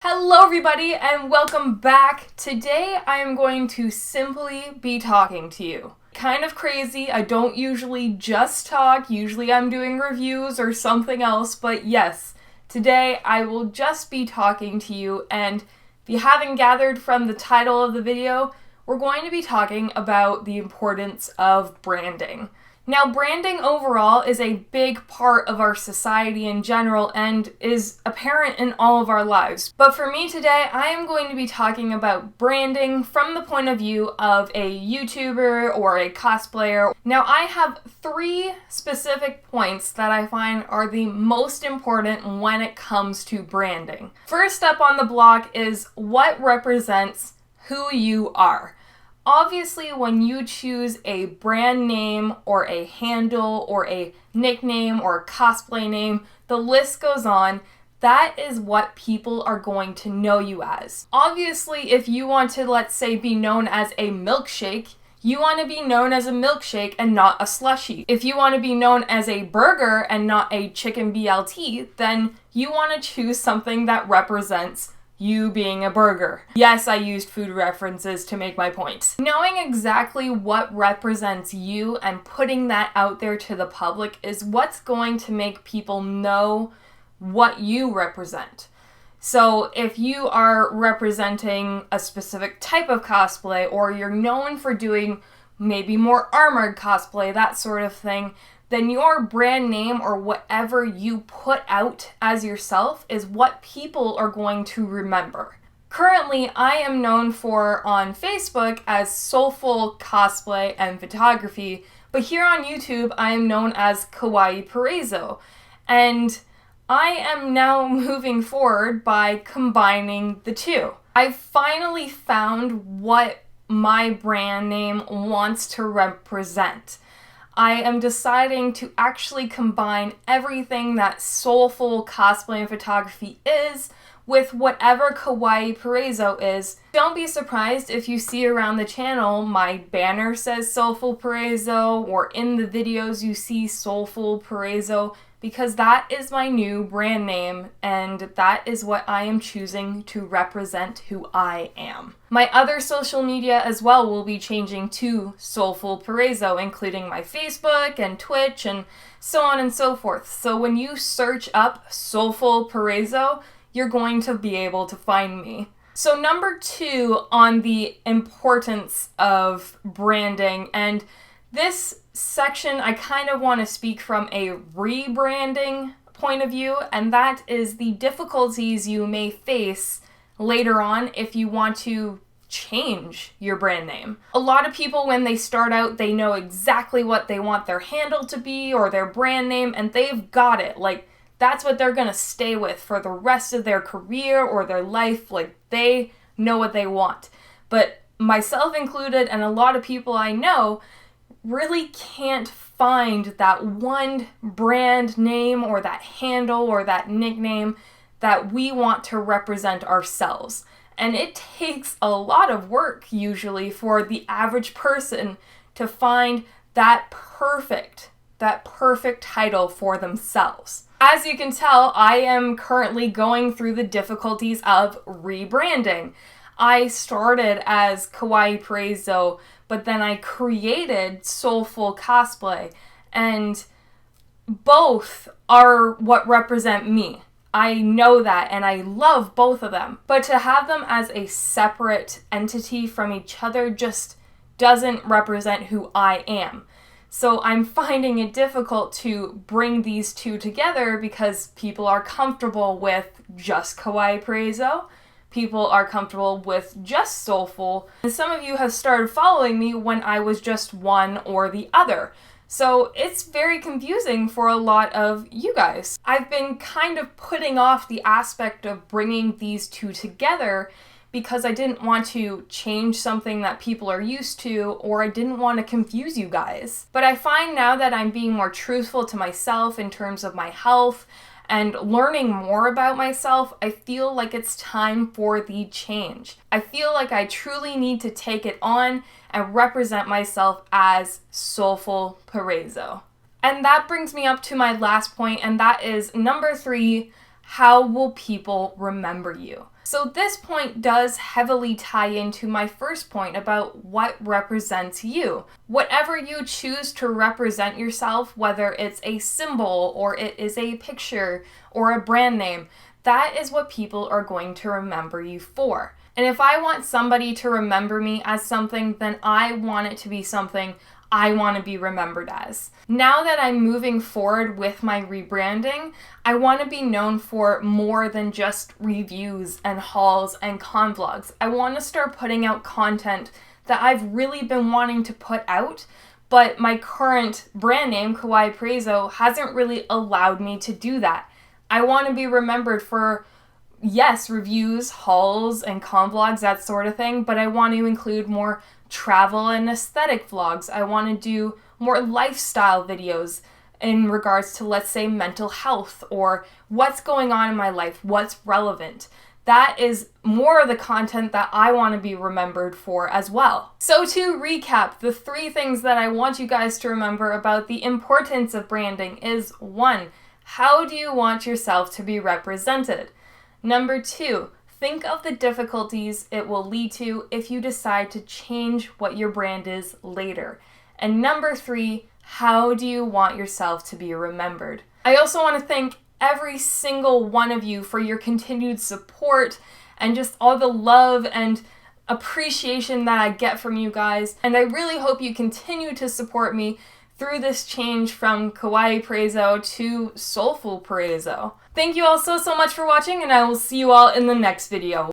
Hello everybody and welcome back. Today I am going to simply be talking to you. Kind of crazy, I don't usually just talk, usually I'm doing reviews or something else, but yes, today I will just be talking to you, and if you haven't gathered from the title of the video, we're going to be talking about the importance of branding. Now, branding overall is a big part of our society in general and is apparent in all of our lives. But for me today, I am going to be talking about branding from the point of view of a YouTuber or a cosplayer. Now, I have 3 specific points that I find are the most important when it comes to branding. First up on the block is what represents who you are. Obviously, when you choose a brand name or a handle or a nickname or a cosplay name, the list goes on. That is what people are going to know you as. Obviously, if you want to, let's say, be known as a milkshake, you want to be known as a milkshake and not a slushie. If you want to be known as a burger and not a chicken BLT, then you want to choose something that represents you being a burger. Yes, I used food references to make my point. Knowing exactly what represents you and putting that out there to the public is what's going to make people know what you represent. So if you are representing a specific type of cosplay, or you're known for doing maybe more armored cosplay, that sort of thing, then your brand name or whatever you put out as yourself is what people are going to remember. Currently, I am known on Facebook as Soulfool Cosplay and Photography, but here on YouTube, I am known as Kawaii Paraiso. And I am now moving forward by combining the two. I've finally found what my brand name wants to represent. I am deciding to actually combine everything that Soulful Cosplay and Photography is with whatever Kawaii Paraiso is. Don't be surprised if you see around the channel my banner says Soulful Paraiso, or in the videos you see Soulful Paraiso, because that is my new brand name and that is what I am choosing to represent who I am. My other social media as well will be changing to Soulful Paraiso, including my Facebook and Twitch and so on and so forth. So when you search up Soulful Paraiso, you're going to be able to find me. So number 2 on the importance of branding, and this section I kind of want to speak from a rebranding point of view, and that is the difficulties you may face later on if you want to change your brand name. A lot of people, when they start out, they know exactly what they want their handle to be or their brand name, and they've got it. Like, that's what they're gonna stay with for the rest of their career or their life. Like, they know what they want. But myself included, and a lot of people I know, really can't find that one brand name or that handle or that nickname that we want to represent ourselves. And it takes a lot of work usually for the average person to find that perfect title for themselves. As you can tell, I am currently going through the difficulties of rebranding. I started as Kawaii Paraiso, but then I created Soulful Cosplay, and both are what represent me. I know that, and I love both of them. But to have them as a separate entity from each other just doesn't represent who I am. So I'm finding it difficult to bring these two together because people are comfortable with just Kawaii Paraiso. People are comfortable with just Soulful. And some of you have started following me when I was just one or the other. So it's very confusing for a lot of you guys. I've been kind of putting off the aspect of bringing these two together because I didn't want to change something that people are used to, or I didn't want to confuse you guys. But I find now that I'm being more truthful to myself in terms of my health and learning more about myself, I feel like it's time for the change. I feel like I truly need to take it on and represent myself as Soulful Paraiso. And that brings me up to my last point, and that is number 3, how will people remember you? So this point does heavily tie into my first point about what represents you. Whatever you choose to represent yourself, whether it's a symbol or it is a picture or a brand name, that is what people are going to remember you for. And if I want somebody to remember me as something, then I want it to be something I want to be remembered as. Now that I'm moving forward with my rebranding, I want to be known for more than just reviews and hauls and convlogs. I want to start putting out content that I've really been wanting to put out, but my current brand name, Kawaii Paraiso, hasn't really allowed me to do that. I want to be remembered for, yes, reviews, hauls, and convlogs, that sort of thing, but I want to include more travel and aesthetic vlogs. I want to do more lifestyle videos in regards to, let's say, mental health or what's going on in my life, what's relevant. That is more of the content that I want to be remembered for as well. So to recap, the 3 things that I want you guys to remember about the importance of branding is 1, how do you want yourself to be represented? Number 2, think of the difficulties it will lead to if you decide to change what your brand is later. And number 3, how do you want yourself to be remembered? I also want to thank every single one of you for your continued support and just all the love and appreciation that I get from you guys. And I really hope you continue to support me through this change from Kawaii Paraiso to Soulfool Paraiso. Thank you all so much for watching, and I will see you all in the next video.